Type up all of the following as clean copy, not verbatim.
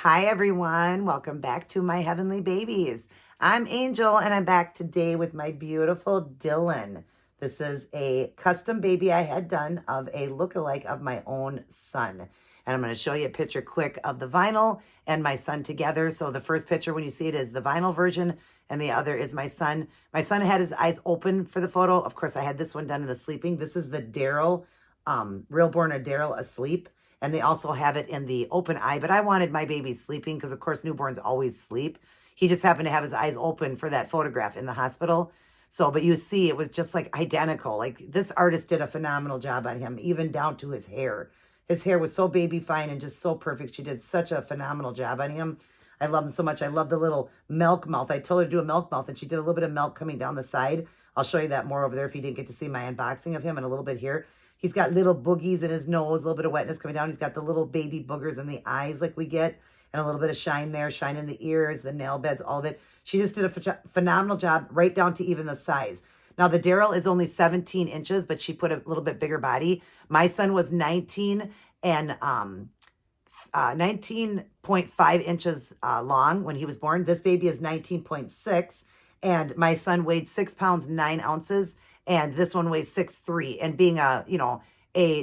Hi, everyone. Welcome back to my heavenly babies. I'm Angel, and I'm back today with my beautiful Dylan. This is a custom baby I had done of a lookalike of my own son. And I'm going to show you a picture quick of the vinyl and my son together. So the first picture, when you see it, is the vinyl version, and the other is my son. My son had his eyes open for the photo. Of course, I had this one done in the sleeping. This is the Daryl, Reborn or Daryl asleep. And they also have it in the open eye. But I wanted my baby sleeping because, of course, newborns always sleep. He just happened to have his eyes open for that photograph in the hospital. So, but you see, it was just like identical. Like this artist did a phenomenal job on him, even down to his hair. His hair was so baby fine and just so perfect. She did such a phenomenal job on him. I love him so much. I love the little milk mouth. I told her to do a milk mouth, and she did a little bit of milk coming down the side. I'll show you that more over there if you didn't get to see my unboxing of him, and a little bit here. He's got little boogies in his nose, a little bit of wetness coming down. He's got the little baby boogers in the eyes like we get, and a little bit of shine there, shine in the ears, the nail beds, all of it. She just did a phenomenal job, right down to even the size. Now, the Daryl is only 17 inches, but she put a little bit bigger body. My son was 19 and 19.5 inches long when he was born. This baby is 19.6, and my son weighed 6 pounds, 9 ounces. And this one weighs 6'3", and being a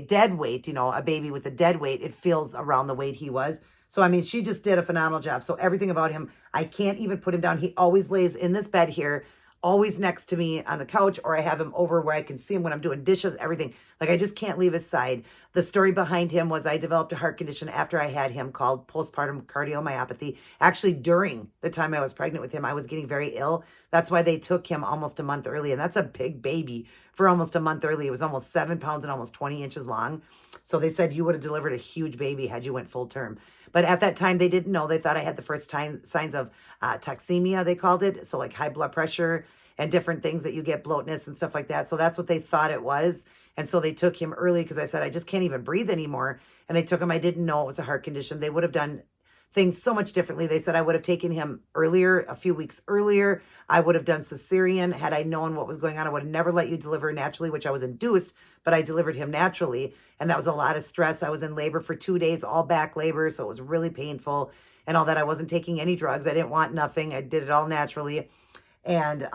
dead weight, a baby with a dead weight, it feels around the weight he was. So, I mean, she just did a phenomenal job. So everything about him, I can't even put him down. He always lays in this bed here, always next to me on the couch, or I have him over where I can see him when I'm doing dishes, everything. Like, I just can't leave his side. The story behind him was I developed a heart condition after I had him called postpartum cardiomyopathy. Actually, during the time I was pregnant with him, I was getting very ill. That's why they took him almost a month early. And that's a big baby for almost a month early. It was almost 7 pounds and almost 20 inches long. So they said you would have delivered a huge baby had you went full term. But at that time, they didn't know. They thought I had the first signs of toxemia, they called it. So like high blood pressure and different things that you get, bloatness and stuff like that. So that's what they thought it was. And so they took him early because I said, I just can't even breathe anymore. And they took him. I didn't know it was a heart condition. They would have done things so much differently. They said I would have taken him earlier, a few weeks earlier. I would have done cesarean. Had I known what was going on, I would have never let you deliver naturally, which I was induced, but I delivered him naturally. And that was a lot of stress. I was in labor for 2 days, all back labor. So it was really painful and all that. I wasn't taking any drugs. I didn't want nothing. I did it all naturally. And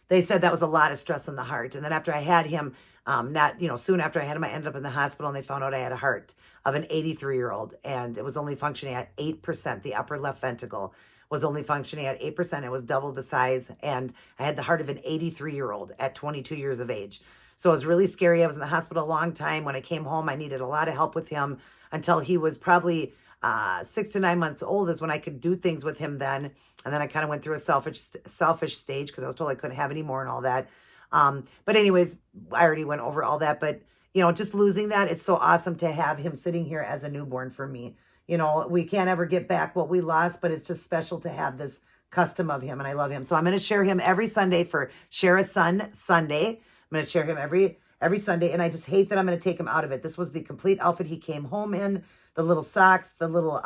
they said that was a lot of stress on the heart. And then after I had him, soon after I had him, I ended up in the hospital, and they found out I had a heart of an 83-year-old, and it was only functioning at 8%. The upper left ventricle was only functioning at 8%. It was double the size, and I had the heart of an 83-year-old at 22 years of age. So it was really scary. I was in the hospital a long time. When I came home, I needed a lot of help with him until he was probably 6 to 9 months old is when I could do things with him then. And then I kind of went through a selfish stage because I was told I couldn't have any more and all that. But anyways, I already went over all that, but just losing that, it's so awesome to have him sitting here as a newborn for me. We can't ever get back what we lost, but it's just special to have this custom of him, and I love him. So I'm going to share him every Sunday for Share a Son Sunday. I'm going to share him every Sunday, and I just hate that I'm going to take him out of it. This was the complete outfit he came home in, the little socks, the little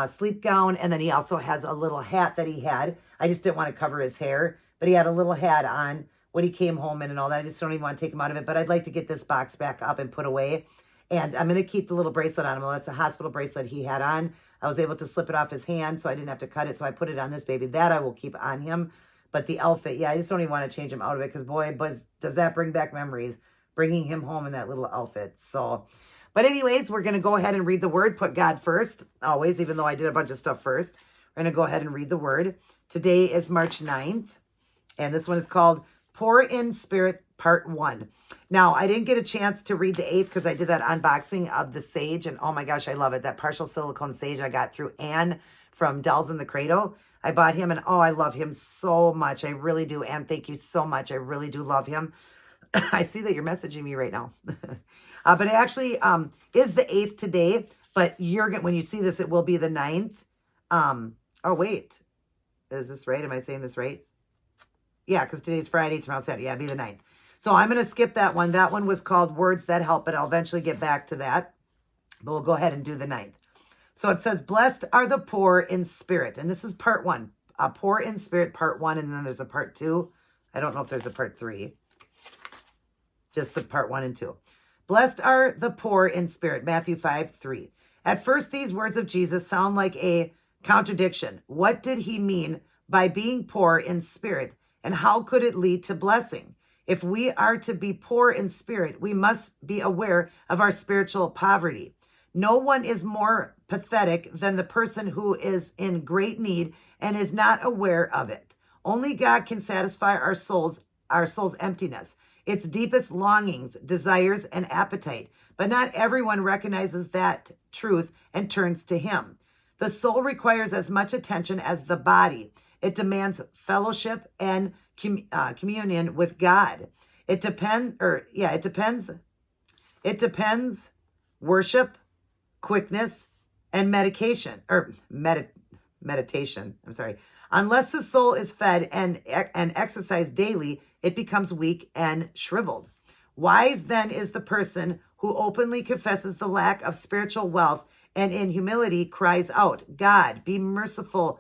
sleep gown, and then he also has a little hat that he had. I just didn't want to cover his hair, but he had a little hat on when he came home in and all that. I just don't even want to take him out of it, but I'd like to get this box back up and put away. And I'm going to keep the little bracelet on him. Well, that's a hospital bracelet he had on. I was able to slip it off his hand, so I didn't have to cut it. So I put it on this baby. That I will keep on him. But the outfit, yeah, I just don't even want to change him out of it because, boy, does that bring back memories, bringing him home in that little outfit. So, but anyways, we're going to go ahead and read the word. Put God first, always, even though I did a bunch of stuff first. We're going to go ahead and read the word. Today is March 9th, and this one is called Pour in Spirit, Part 1. Now, I didn't get a chance to read the 8th because I did that unboxing of the sage, and oh my gosh, I love it. That partial silicone sage I got through Anne from Dolls in the Cradle. I bought him, and oh, I love him so much. I really do. Anne, thank you so much. I really do love him. I see that you're messaging me right now. But it actually is the 8th today, but when you see this, it will be the 9th. Oh, wait. Is this right? Am I saying this right? Yeah, because today's Friday, tomorrow's Saturday. Yeah, it'll be the 9th. So I'm going to skip that one. That one was called Words That Help, but I'll eventually get back to that. But we'll go ahead and do the 9th. So it says, blessed are the poor in spirit. And this is part 1. Poor in spirit, part 1. And then there's a part 2. I don't know if there's a part 3. Just the part 1 and 2. Blessed are the poor in spirit. Matthew 5:3. At first, these words of Jesus sound like a contradiction. What did he mean by being poor in spirit, and how could it lead to blessing? If we are to be poor in spirit, we must be aware of our spiritual poverty. No one is more pathetic than the person who is in great need and is not aware of it. Only God can satisfy our soul's emptiness, its deepest longings, desires, and appetite. But not everyone recognizes that truth and turns to him. The soul requires as much attention as the body. It demands fellowship and communion with God. It depends worship, quickness, and meditation. I'm sorry. Unless the soul is fed and exercised daily, it becomes weak and shriveled. Wise then is the person who openly confesses the lack of spiritual wealth and in humility cries out, God, be merciful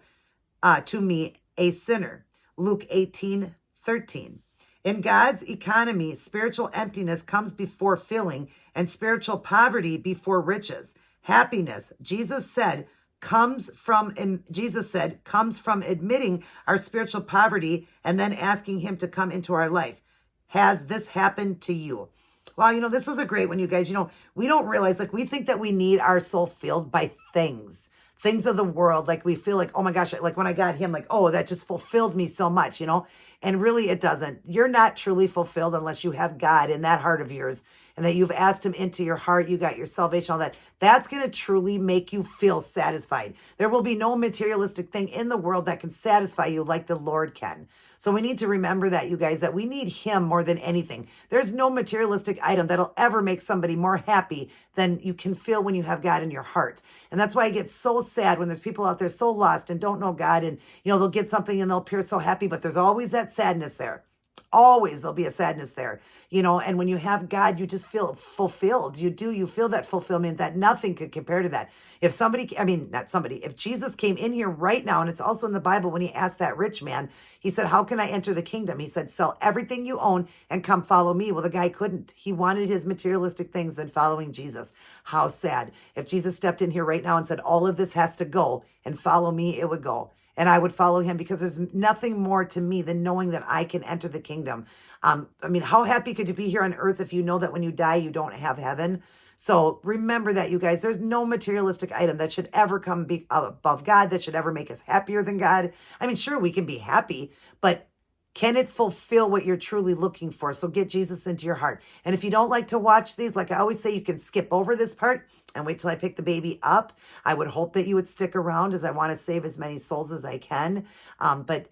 to me, a sinner. Luke 18:13. In God's economy, spiritual emptiness comes before filling and spiritual poverty before riches. Happiness, Jesus said, comes from admitting our spiritual poverty and then asking him to come into our life. Has this happened to you? Well, this was a great one, you guys. We don't realize, we think that we need our soul filled by things of the world. We feel like, oh my gosh, when I got him, oh, that just fulfilled me so much, and really it doesn't. You're not truly fulfilled unless you have God in that heart of yours and that you've asked him into your heart. You got your salvation, all that. That's going to truly make you feel satisfied. There will be no materialistic thing in the world that can satisfy you like the Lord can. So we need to remember that, you guys, that we need him more than anything. There's no materialistic item that'll ever make somebody more happy than you can feel when you have God in your heart. And that's why I get so sad when there's people out there so lost and don't know God, and they'll get something and they'll appear so happy, but there's always that sadness there. Always there'll be a sadness there, and when you have God, you just feel fulfilled. You feel that fulfillment that nothing could compare to that. If Jesus came in here right now, and it's also in the Bible when he asked that rich man, he said, how can I enter the kingdom? He said, sell everything you own and come follow me. Well, the guy couldn't. He wanted his materialistic things than following Jesus. How sad. If Jesus stepped in here right now and said, all of this has to go and follow me, it would go. And I would follow him because there's nothing more to me than knowing that I can enter the kingdom. How happy could you be here on earth if you know that when you die, you don't have heaven? So remember that, you guys. There's no materialistic item that should ever come above God, that should ever make us happier than God. Sure, we can be happy, but can it fulfill what you're truly looking for? So get Jesus into your heart. And if you don't like to watch these, like I always say, you can skip over this part and wait till I pick the baby up. I would hope that you would stick around, as I want to save as many souls as I can. But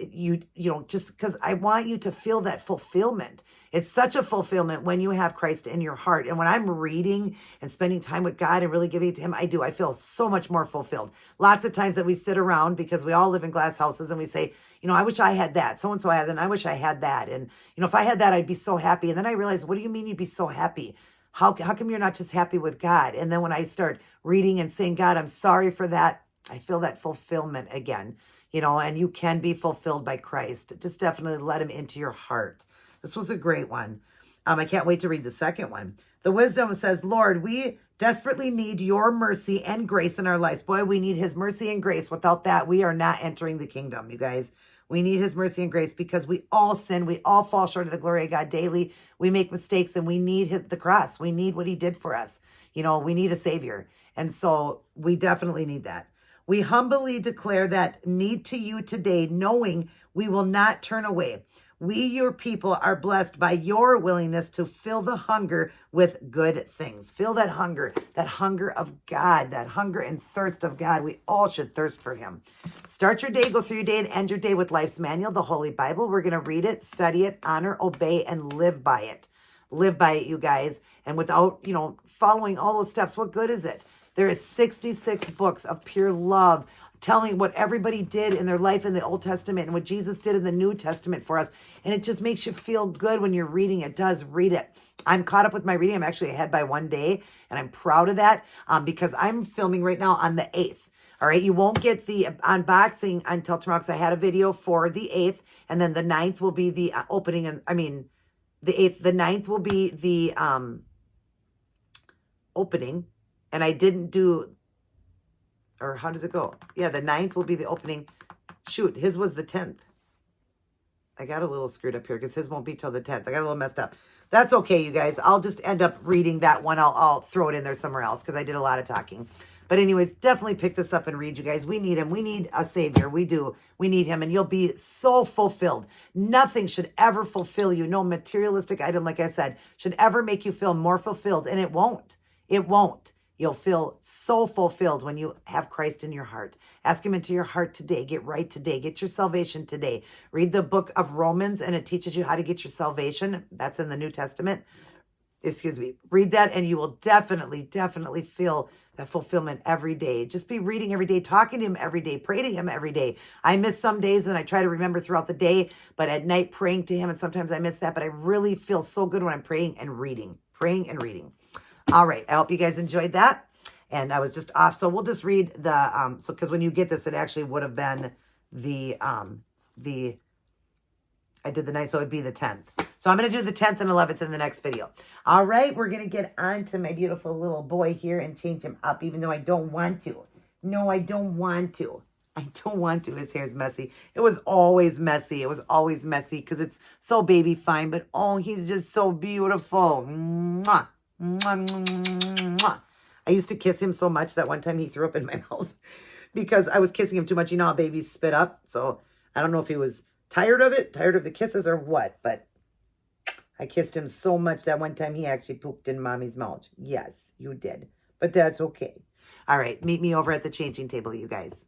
just because I want you to feel that fulfillment. It's such a fulfillment when you have Christ in your heart. And when I'm reading and spending time with God and really giving it to him, I feel so much more fulfilled. Lots of times that we sit around, because we all live in glass houses, and we say, I wish I had that. So-and-so had that, and I wish I had that. And, if I had that, I'd be so happy. And then I realized, what do you mean you'd be so happy? How come you're not just happy with God? And then when I start reading and saying, God, I'm sorry for that, I feel that fulfillment again, and you can be fulfilled by Christ. Just definitely let him into your heart. This was a great one. I can't wait to read the second one. The wisdom says, Lord, we desperately need your mercy and grace in our lives. Boy, we need his mercy and grace. Without that, we are not entering the kingdom, you guys. We need his mercy and grace because we all sin. We all fall short of the glory of God daily. We make mistakes, and we need the cross. We need what he did for us. We need a savior. And so we definitely need that. We humbly declare that need to you today, knowing we will not turn away. We, your people, are blessed by your willingness to fill the hunger with good things. Fill that hunger of God, that hunger and thirst of God. We all should thirst for him. Start your day, go through your day, and end your day with Life's Manual, the Holy Bible. We're going to read it, study it, honor, obey, and live by it. Live by it, you guys. And without, following all those steps, what good is it? There is 66 books of pure love, telling what everybody did in their life in the Old Testament and what Jesus did in the New Testament for us. And it just makes you feel good when you're reading. It does. Read it. I'm caught up with my reading. I'm actually ahead by one day, and I'm proud of that because I'm filming right now on the 8th. All right. You won't get the unboxing until tomorrow because I had a video for the 8th, and then the 9th will be the opening. And the 8th, the 9th will be the opening. And I didn't do or how does it go? Yeah, the 9th will be the opening. Shoot, his was the 10th. I got a little screwed up here because his won't be till the 10th. I got a little messed up. That's okay, you guys. I'll just end up reading that one. I'll throw it in there somewhere else because I did a lot of talking. But anyways, definitely pick this up and read, you guys. We need him. We need a savior. We do. We need him, and you'll be so fulfilled. Nothing should ever fulfill you. No materialistic item, like I said, should ever make you feel more fulfilled, and it won't. It won't. You'll feel so fulfilled when you have Christ in your heart. Ask him into your heart today. Get right today. Get your salvation today. Read the book of Romans, and it teaches you how to get your salvation. That's in the New Testament. Excuse me. Read that, and you will definitely feel that fulfillment every day. Just be reading every day, talking to him every day, pray to him every day. I miss some days, and I try to remember throughout the day, but at night praying to him, and sometimes I miss that, but I really feel so good when I'm praying and reading. All right. I hope you guys enjoyed that. And I was just off. So we'll just read the, because when you get this, it actually would have been I did the 9th, so it'd be the 10th. So I'm going to do the 10th and 11th in the next video. All right. We're going to get on to my beautiful little boy here and change him up, even though I don't want to. No, I don't want to. I don't want to. His hair's messy. It was always messy. It was always messy because it's so baby fine. But, oh, he's just so beautiful. Mwah. I used to kiss him so much that one time he threw up in my mouth because I was kissing him too much. You know how babies spit up? So I don't know if he was tired of it, tired of the kisses or what, but I kissed him so much that one time he actually pooped in mommy's mouth. Yes, you did. But that's okay. All right, meet me over at the changing table, you guys.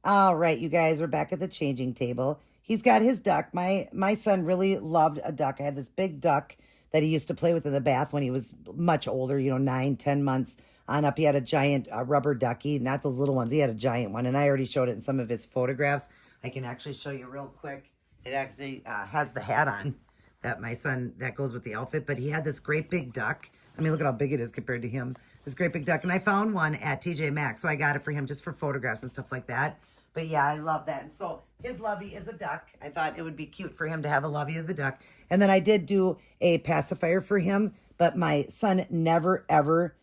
All right, you guys, we're back at the changing table. He's got his duck. My son really loved a duck. I had this big duck that he used to play with in the bath when he was much older, 9, 10 months on up. He had a giant rubber ducky, not those little ones. He had a giant one, and I already showed it in some of his photographs. I can actually show you real quick. It actually has the hat on that my son, that goes with the outfit, but he had this great big duck. I mean, look at how big it is compared to him. This great big duck, and I found one at TJ Maxx, so I got it for him just for photographs and stuff like that. But yeah, I love that. And so his lovey is a duck. I thought it would be cute for him to have a lovey of the duck. And then I did do a pacifier for him, but my son never, ever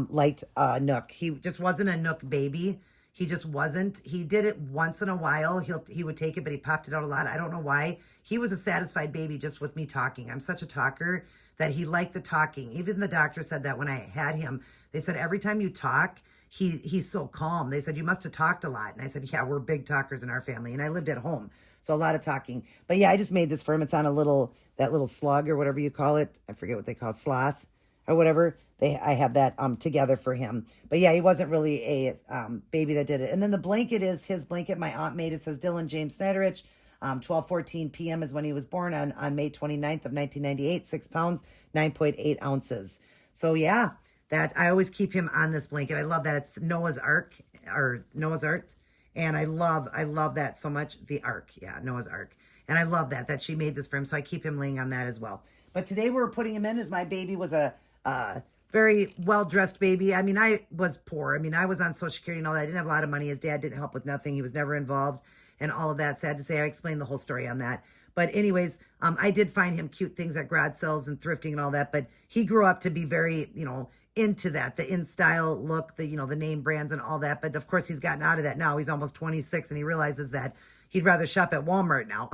liked a Nook. He just wasn't a Nook baby. He just wasn't. He did it once in a while. He would take it, but he popped it out a lot. I don't know why. He was a satisfied baby just with me talking. I'm such a talker that he liked the talking. Even the doctor said that when I had him. They said, every time you talk, he's so calm. They said, you must have talked a lot. And I said, yeah, we're big talkers in our family. And I lived at home, so a lot of talking. But yeah, I just made this for him. It's on that little slug or whatever you call it. I forget what they call it, sloth or whatever. I have that together for him. But yeah, he wasn't really a baby that did it. And then the blanket is his blanket my aunt made. It says Dylan James Snyderich. 12:14 p.m. is when he was born on May 29th of 1998. 6 pounds, 9.8 ounces. So yeah, that I always keep him on this blanket. I love that. It's Noah's Ark. And I love that so much. The Ark. Yeah, Noah's Ark. And I love that she made this for him. So I keep him laying on that as well. But today we're putting him in as my baby was a very well-dressed baby. I mean, I was poor. I mean, I was on Social Security and all that. I didn't have a lot of money. His dad didn't help with nothing. He was never involved and all of that. Sad to say, I explained the whole story on that. But anyways, I did find him cute things at garage sales and thrifting and all that. But he grew up to be very, into that, the in-style look, the name brands and all that. But of course, he's gotten out of that now. He's almost 26 and he realizes that he'd rather shop at Walmart now.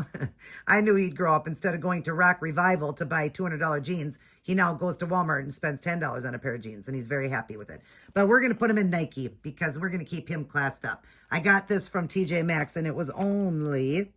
I knew he'd grow up. Instead of going to Rock Revival to buy $200 jeans, he now goes to Walmart and spends $10 on a pair of jeans, and he's very happy with it. But we're going to put him in Nike because we're going to keep him classed up. I got this from TJ Maxx, and it was only,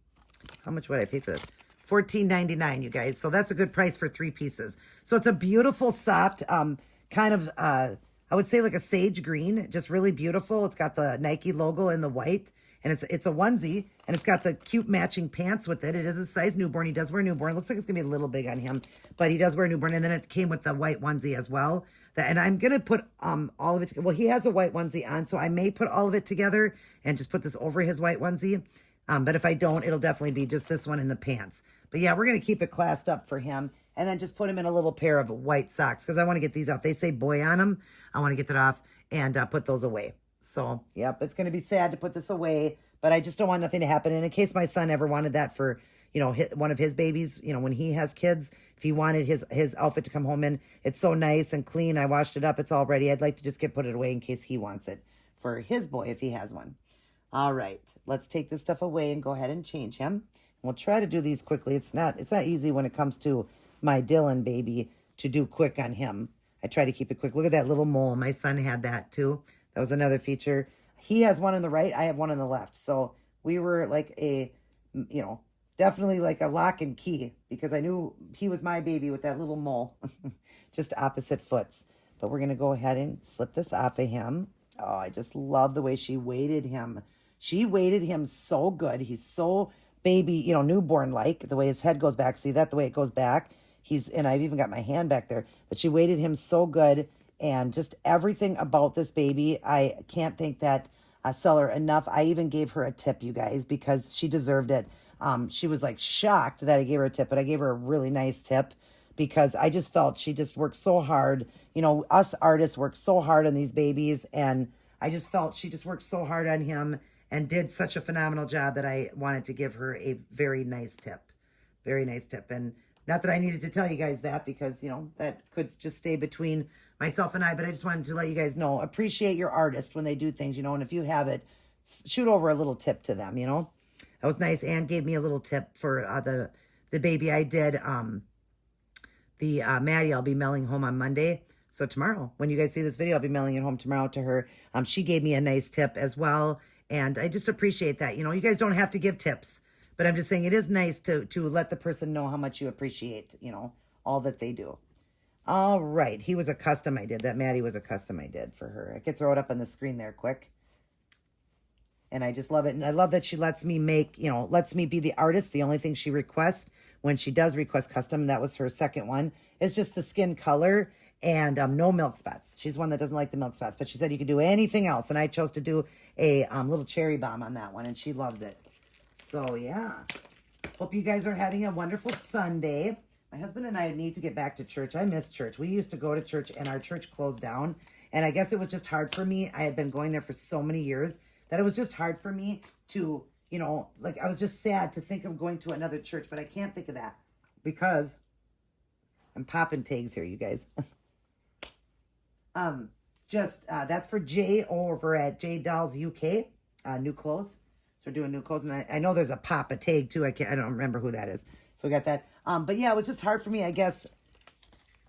how much would I pay for this? $14.99, you guys. So that's a good price for 3 pieces. So it's a beautiful, soft, kind of, I would say like a sage green, just really beautiful. It's got the Nike logo in the white. And it's a onesie, and it's got the cute matching pants with it. It is a size newborn. He does wear newborn. It looks like it's going to be a little big on him, but he does wear newborn. And then it came with the white onesie as well. And I'm going to put all of it together. Well, he has a white onesie on, so I may put all of it together and just put this over his white onesie. But if I don't, it'll definitely be just this one in the pants. But yeah, we're going to keep it classed up for him. And then just put him in a little pair of white socks because I want to get these off. They say boy on them. I want to get that off and put those away. So, yep, it's going to be sad to put this away, but I just don't want nothing to happen. And in case my son ever wanted that for, one of his babies, when he has kids, if he wanted his outfit to come home in, it's so nice and clean. I washed it up. It's all ready. I'd like to just put it away in case he wants it for his boy if he has one. All right, let's take this stuff away and go ahead and change him. We'll try to do these quickly. It's not easy when it comes to my Dylan baby to do quick on him. I try to keep it quick. Look at that little mole. My son had that too. That was another feature. He has one on the right. I have one on the left. So we were like definitely like a lock and key because I knew he was my baby with that little mole. Just opposite foots. But we're going to go ahead and slip this off of him. Oh, I just love the way she weighted him. She weighted him so good. He's so baby, newborn-like. The way his head goes back. See that? The way it goes back. And I've even got my hand back there. But she weighted him so good. And just everything about this baby, I can't thank that seller enough. I even gave her a tip, you guys, because she deserved it. She was like shocked that I gave her a tip, but I gave her a really nice tip because I just felt she just worked so hard. Us artists work so hard on these babies, and I just felt she just worked so hard on him and did such a phenomenal job that I wanted to give her a very nice tip. Very nice tip. And not that I needed to tell you guys that because, that could just stay between myself and I, but I just wanted to let you guys know, appreciate your artist when they do things, and if you have it, shoot over a little tip to them, That was nice. Anne gave me a little tip for the baby I did. Maddie, I'll be mailing home on Monday. So tomorrow, when you guys see this video, I'll be mailing it home tomorrow to her. She gave me a nice tip as well. And I just appreciate that. You guys don't have to give tips, but I'm just saying it is nice to let the person know how much you appreciate, all that they do. All right. He was a custom I did. That Maddie was a custom I did for her. I could throw it up on the screen there quick. And I just love it. And I love that she lets me lets me be the artist. The only thing she requests when she does request custom, that was her second one, is just the skin color and no milk spots. She's one that doesn't like the milk spots, but she said you could do anything else. And I chose to do a little cherry bomb on that one, and she loves it. So, yeah. Hope you guys are having a wonderful Sunday. My husband and I need to get back to church. I miss church. We used to go to church, and our church closed down. And I guess it was just hard for me. I had been going there for so many years that it was just hard for me to, I was just sad to think of going to another church, but I can't think of that because I'm popping tags here, you guys. That's for Jay over at J Dolls UK, new clothes. So we're doing new clothes, and I know there's a Papa tag too. I don't remember who that is. So we got that. But yeah, it was just hard for me, I guess.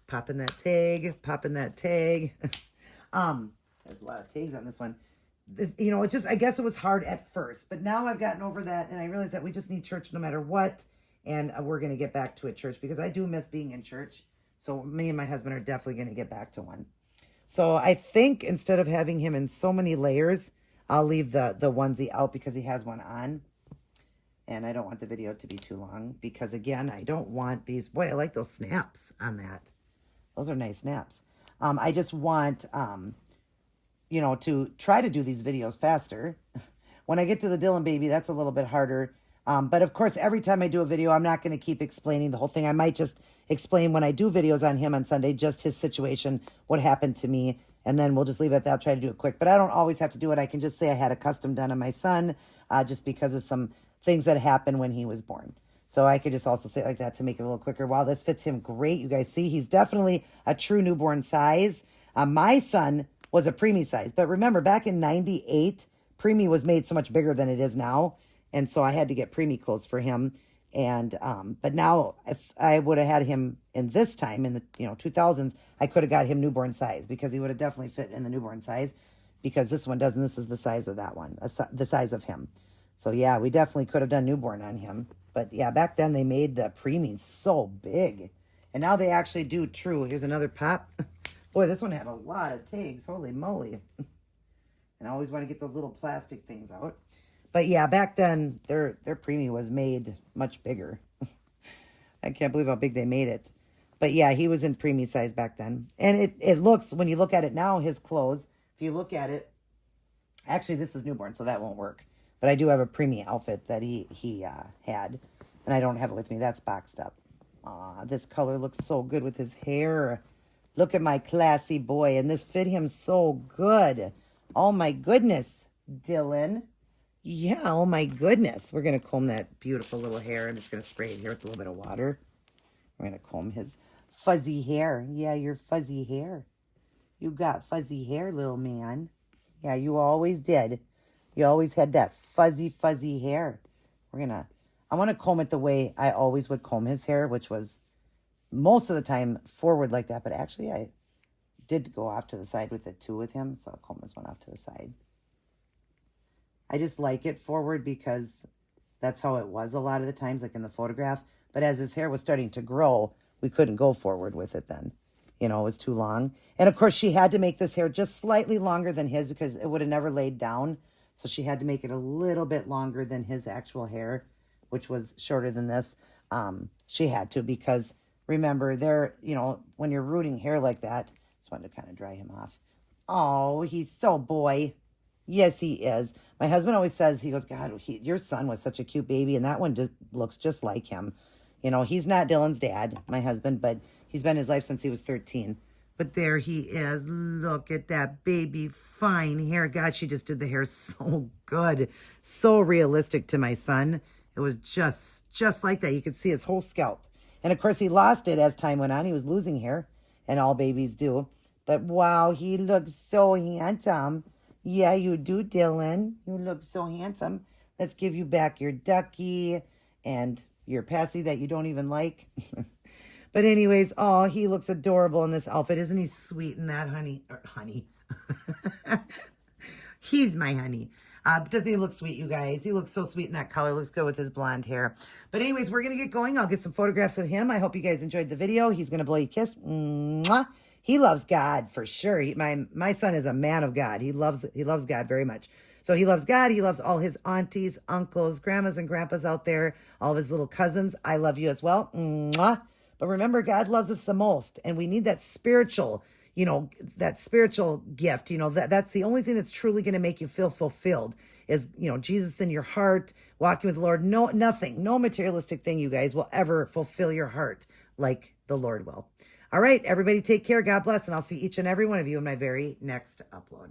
Popping that tag. There's a lot of tags on this one. I guess it was hard at first, but now I've gotten over that, and I realize that we just need church no matter what, and we're going to get back to a church because I do miss being in church. So me and my husband are definitely going to get back to one. So I think instead of having him in so many layers, I'll leave the onesie out because he has one on. And I don't want the video to be too long because, again, I don't want these. Boy, I like those snaps on that. Those are nice snaps. I just want, to try to do these videos faster. When I get to the Dylan baby, that's a little bit harder. But, of course, every time I do a video, I'm not going to keep explaining the whole thing. I might just explain when I do videos on him on Sunday, just his situation, what happened to me, and then we'll just leave it at that. I'll try to do it quick. But I don't always have to do it. I can just say I had a custom done on my son just because of some things that happened when he was born. So I could just also say it like that to make it a little quicker. Wow, this fits him great. You guys see, he's definitely a true newborn size. My son was a preemie size. But remember, back in 98, preemie was made so much bigger than it is now. And so I had to get preemie clothes for him. And but now, if I would have had him in this time, in the 2000s, I could have got him newborn size because he would have definitely fit in the newborn size because this one doesn't. This is the size of that one, the size of him. So, yeah, we definitely could have done newborn on him. But, yeah, back then they made the preemies so big. And now they actually do true. Here's another pop. Boy, this one had a lot of tags. Holy moly. And I always want to get those little plastic things out. But, yeah, back then their preemie was made much bigger. I can't believe how big they made it. But, yeah, he was in preemie size back then. And it looks, when you look at it now, his clothes, if you look at it, actually this is newborn, so that won't work. But I do have a preemie outfit that he had, and I don't have it with me. That's boxed up. Aw, this color looks so good with his hair. Look at my classy boy, and this fit him so good. Oh, my goodness, Dylan. Yeah, oh, my goodness. We're going to comb that beautiful little hair. I'm just going to spray it here with a little bit of water. We're going to comb his fuzzy hair. Yeah, your fuzzy hair. You got fuzzy hair, little man. Yeah, you always did. You always had that fuzzy, fuzzy hair. I want to comb it the way I always would comb his hair, which was most of the time forward like that. But actually, I did go off to the side with it too with him. So I'll comb this one off to the side. I just like it forward because that's how it was a lot of the times, like in the photograph. But as his hair was starting to grow, we couldn't go forward with it then. You know, it was too long. And of course, she had to make this hair just slightly longer than his because it would have never laid down. So she had to make it a little bit longer than his actual hair, which was shorter than this. She had to because remember, when you're rooting hair like that, just wanted to kind of dry him off. Oh, he's so boy. Yes, he is. My husband always says, he goes, God, your son was such a cute baby, and that one just looks just like him. You know, he's not Dylan's dad, my husband, but he's been his life since he was 13. But there he is. Look at that baby, fine hair. God, she just did the hair so good. So realistic to my son. It was just like that. You could see his whole scalp. And, of course, he lost it as time went on. He was losing hair, and all babies do. But, wow, he looks so handsome. Yeah, you do, Dylan. You look so handsome. Let's give you back your ducky and your passy that you don't even like. But anyways, oh, he looks adorable in this outfit. Isn't he sweet in that, honey? Honey. He's my honey. Doesn't he look sweet, you guys? He looks so sweet in that color. Looks good with his blonde hair. But anyways, we're going to get going. I'll get some photographs of him. I hope you guys enjoyed the video. He's going to blow you a kiss. Mwah. He loves God for sure. My son is a man of God. He loves God very much. So he loves God. He loves all his aunties, uncles, grandmas, and grandpas out there. All of his little cousins. I love you as well. Mwah. But remember, God loves us the most. And we need that spiritual, that spiritual gift. That's the only thing that's truly going to make you feel fulfilled is, Jesus in your heart, walking with the Lord. No materialistic thing, you guys, will ever fulfill your heart like the Lord will. All right, everybody take care. God bless. And I'll see each and every one of you in my very next upload.